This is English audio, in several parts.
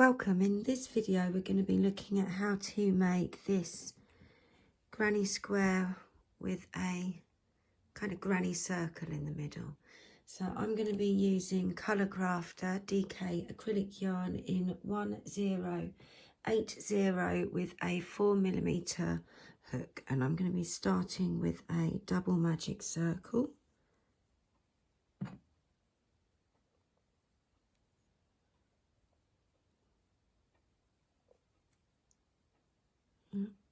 Welcome. In this video we're going to be looking at how to make this granny square with a kind of granny circle in the middle. So I'm going to be using Colour Crafter DK acrylic yarn in 1080 with a 4mm hook, and I'm going to be starting with a double magic circle.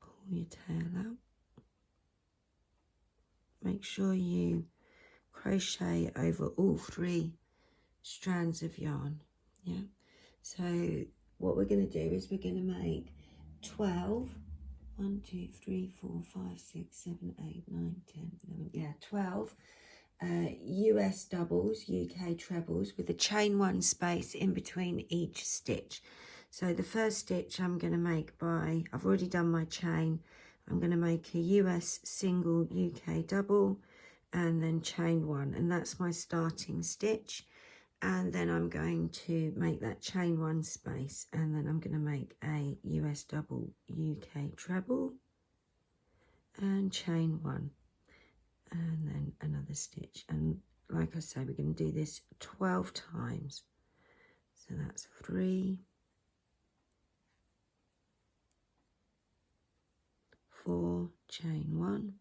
Pull your tail out. Make sure you crochet over all 3 strands of yarn. Yeah. So what we're going to do is we're going to make 12. 1, 2, 3, 4, 5, 6, 7, 8, 9, 10, 11. Yeah, 12 US doubles, UK trebles, with a chain 1 space in between each stitch. So the first stitch I'm going to make by, I've already done my chain, I'm going to make a US single, UK double, and then chain 1, and that's my starting stitch. And then I'm going to make that chain 1 space, and then I'm going to make a US double, UK treble, and chain 1, and then another stitch. And like I say, we're going to do this 12 times. So that's 3, 4, chain 1,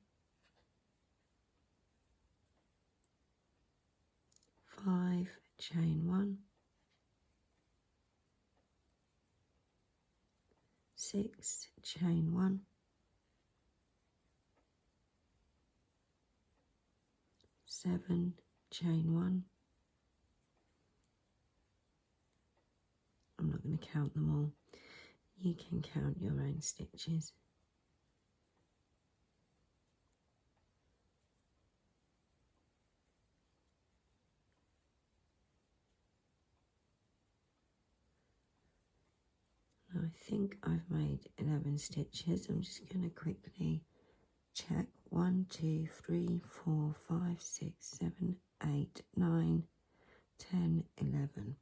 5, chain 1, 6, chain 1, 7, chain 1. I'm not going to count them all. You can count your own stitches. Now I think I've made 11 stitches. I'm just going to quickly check. 1, 2, 3, 4, 5, 6, 7, 8, 9, 10, 11.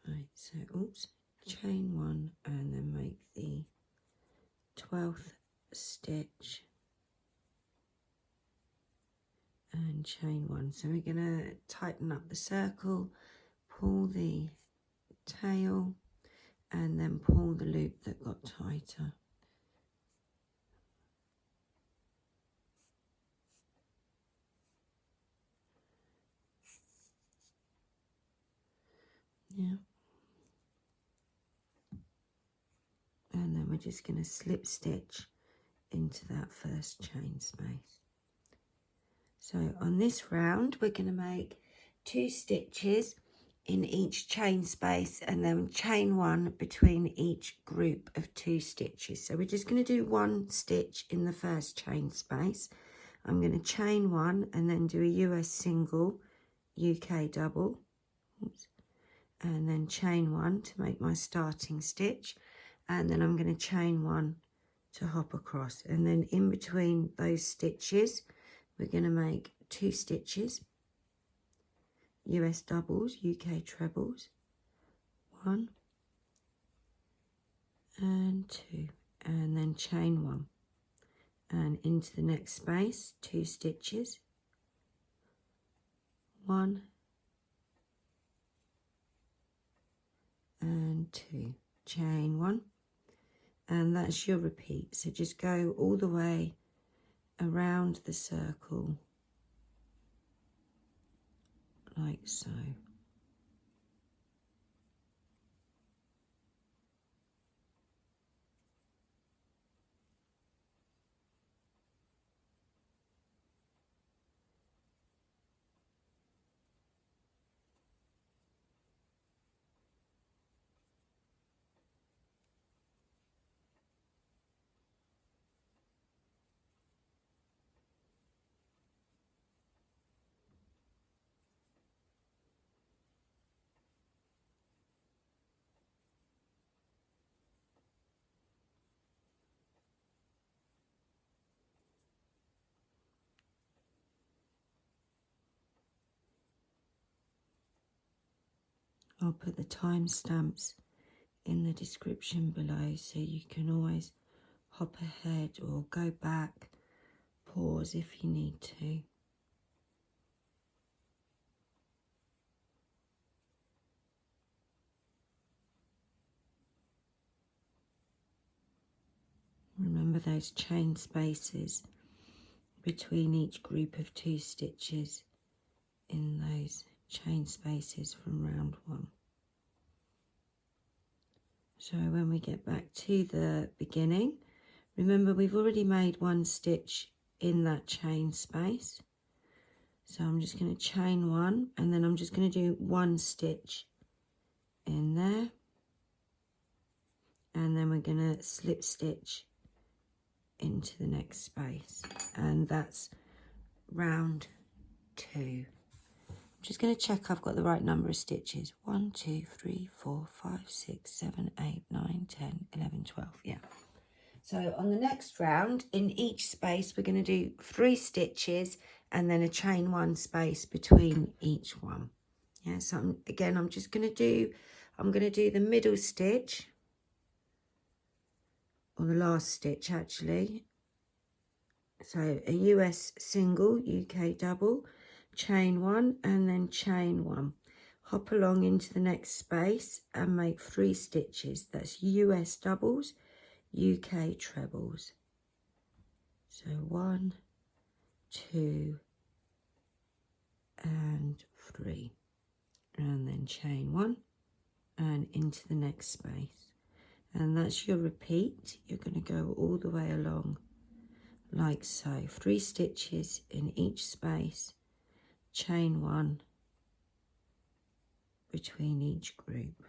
Right, so oops, chain 1 and then make the 12th stitch and chain 1. So we're going to tighten up the circle, pull the tail, and then pull the loop that got tighter. Yeah. And then we're just going to slip stitch into that first chain space. So on this round we're going to make 2 stitches in each chain space, and then chain 1 between each group of 2 stitches. So we're just going to do 1 stitch in the first chain space. I'm going to chain 1 and then do a US single, UK double, oops, and then chain 1 to make my starting stitch, and then I'm going to chain 1 to hop across, and then in between those stitches we're going to make 2 stitches, US doubles, UK trebles, 1 and 2, and then chain 1, and into the next space 2 stitches, 1 and 2, chain 1, and that's your repeat. So just go all the way around the circle like so. I'll put the timestamps in the description below, so you can always hop ahead or go back, pause if you need to. Remember those chain spaces between each group of 2 stitches in those chain spaces from round 1. So when we get back to the beginning, remember we've already made 1 stitch in that chain space. So I'm just going to chain 1 and then I'm just going to do 1 stitch in there. And then we're going to slip stitch into the next space. And that's round 2. I'm just going to check I've got the right number of stitches. 1, 2, 3, 4, 5, 6, 7, 8, 9, 10, 11, 12. Yeah. So on the next round, in each space, we're going to do 3 stitches and then a chain 1 space between each one. Yeah. So I'm going to do the middle stitch, or the last stitch actually. So a US single, UK double, chain 1 and then chain 1. Hop along into the next space and make 3 stitches. That's US doubles, UK trebles. So 1, 2 and 3. And then chain 1 and into the next space. And that's your repeat. You're going to go all the way along like so. 3 stitches in each space, chain 1 between each group.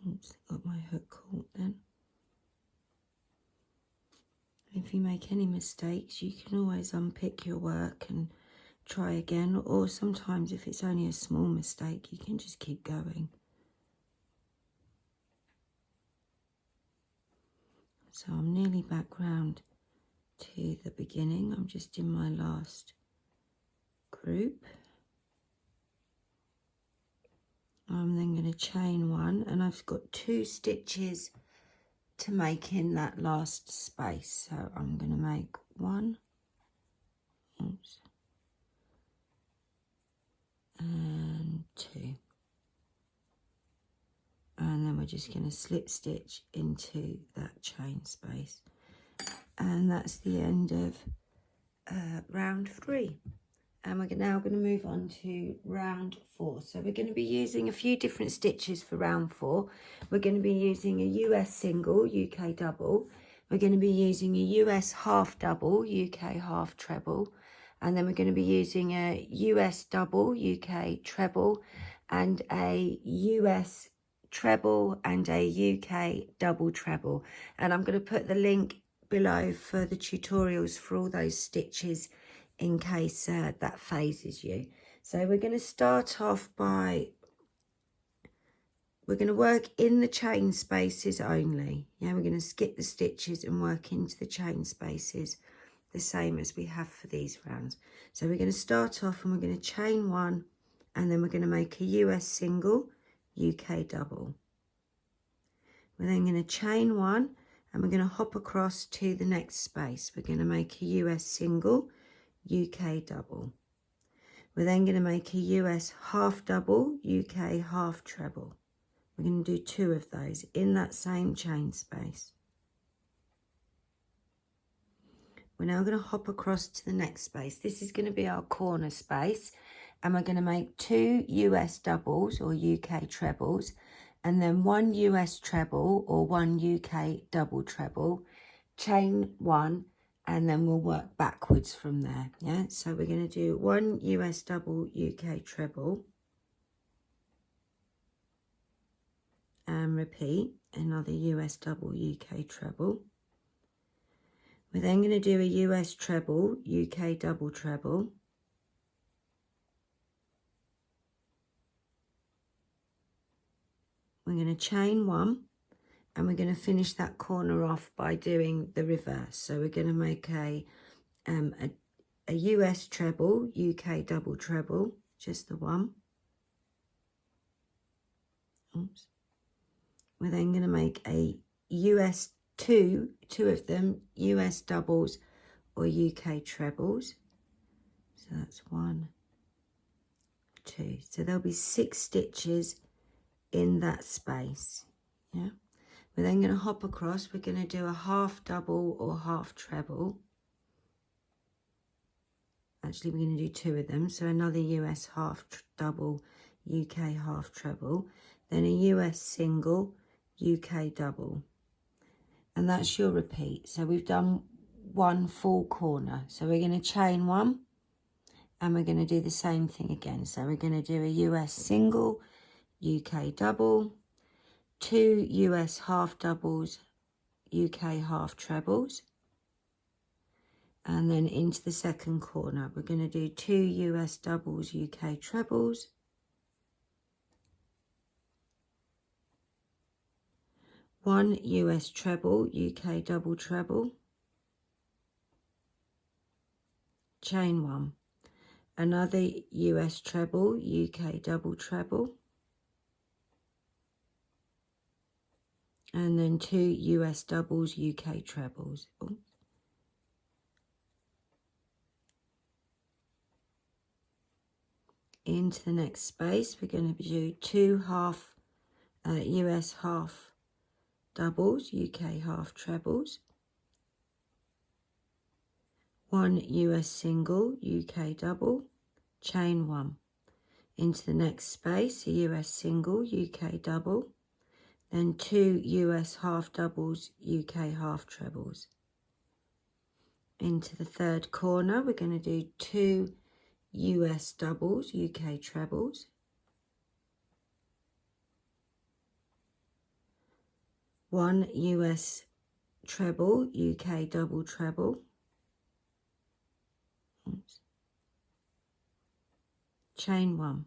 Oops, got my hook caught then. If you make any mistakes, you can always unpick your work and try again, or sometimes if it's only a small mistake, you can just keep going. So I'm nearly back round to the beginning. I'm just in my last group. I'm then going to chain 1 and I've got 2 stitches to make in that last space. So I'm going to make 1, oops, and 2. And then we're just going to slip stitch into that chain space. And that's the end of round 3. And we're now going to move on to round 4. So we're going to be using a few different stitches for round 4. We're going to be using a US single, UK double. We're going to be using a US half double, UK half treble. And then we're going to be using a US double, UK treble, and a US treble and a UK double treble. And I'm going to put the link below for the tutorials for all those stitches in case that phases you. So we're going to start off by, we're going to work in the chain spaces only. Yeah, we're going to skip the stitches and work into the chain spaces, the same as we have for these rounds. So we're going to start off and we're going to chain 1, and then we're going to make a US single, UK double. We're then going to chain 1 and we're going to hop across to the next space. We're going to make a US single, UK double. We're then going to make a US half double, UK half treble. We're going to do 2 of those in that same chain space. We're now going to hop across to the next space. This is going to be our corner space, and we're going to make 2 US doubles or UK trebles, and then 1 US treble or 1 UK double treble, chain 1, and then we'll work backwards from there. Yeah, so we're going to do 1 US double UK treble, and repeat another US double UK treble. We're then going to do a US treble, UK double treble. We're going to chain 1, and we're going to finish that corner off by doing the reverse. So we're going to make a US treble, UK double treble, just the one. Oops. We're then going to make a US two of them, US doubles or UK trebles. So that's 1, 2. So there'll be 6 stitches in that space. Yeah. We're then going to hop across. We're going to do a half double or half treble. Actually, we're going to do 2 of them. So another US half double, UK half treble. Then a US single, UK double. And that's your repeat. So we've done 1 full corner. So we're going to chain 1, and we're going to do the same thing again. So we're going to do a US single, UK double, 2 US half doubles, UK half trebles, and then into the second corner we're going to do 2 US doubles, UK trebles, 1 US treble, UK double treble, chain 1, another US treble, UK double treble, and then 2 US doubles, UK trebles. Oops. Into the next space we're going to do 2 US half doubles, UK half trebles, 1 US single, UK double, chain 1. Into the next space, a US single, UK double, then 2 US half doubles, UK half trebles. Into the third corner, we're going to do 2 US doubles, UK trebles, 1 US treble, UK double treble, oops, chain 1,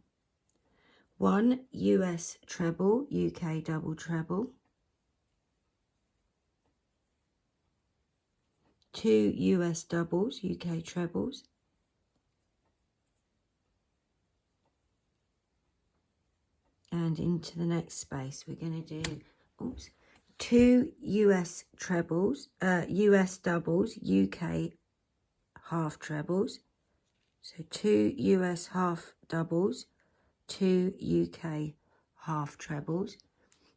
1 US treble, UK double treble, 2 US doubles, UK trebles, and into the next space we're going to do, oops, 2 US trebles, US doubles, UK half trebles. So 2 US half doubles, 2 UK half trebles.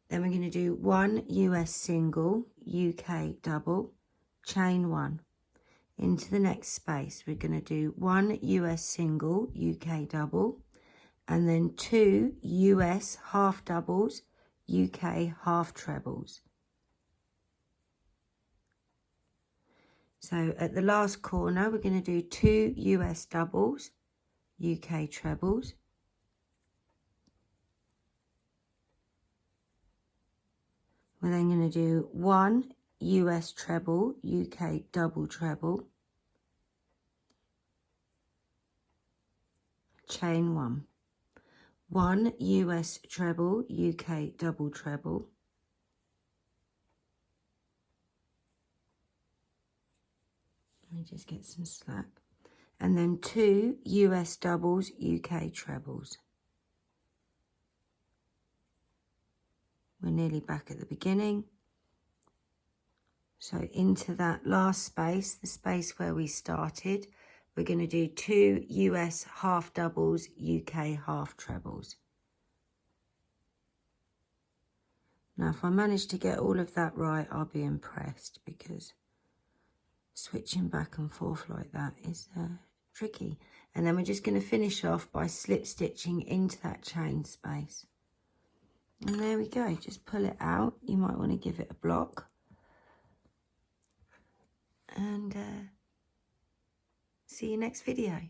Then we're going to do 1 US single, UK double, chain 1. Into the next space we're going to do 1 US single, UK double, and then 2 US half doubles, UK half trebles. So at the last corner we're going to do 2 US doubles, UK trebles, we're then going to do 1 US treble, UK double treble, chain 1, 1 US treble, UK double treble, let me just get some slack, and then 2 US doubles, UK trebles. We're nearly back at the beginning. So into that last space, the space where we started, we're going to do 2 US half doubles, UK half trebles. Now, if I manage to get all of that right, I'll be impressed, because switching back and forth like that is tricky. And then we're just going to finish off by slip stitching into that chain space. And there we go, just pull it out. You might want to give it a block. And see you next video.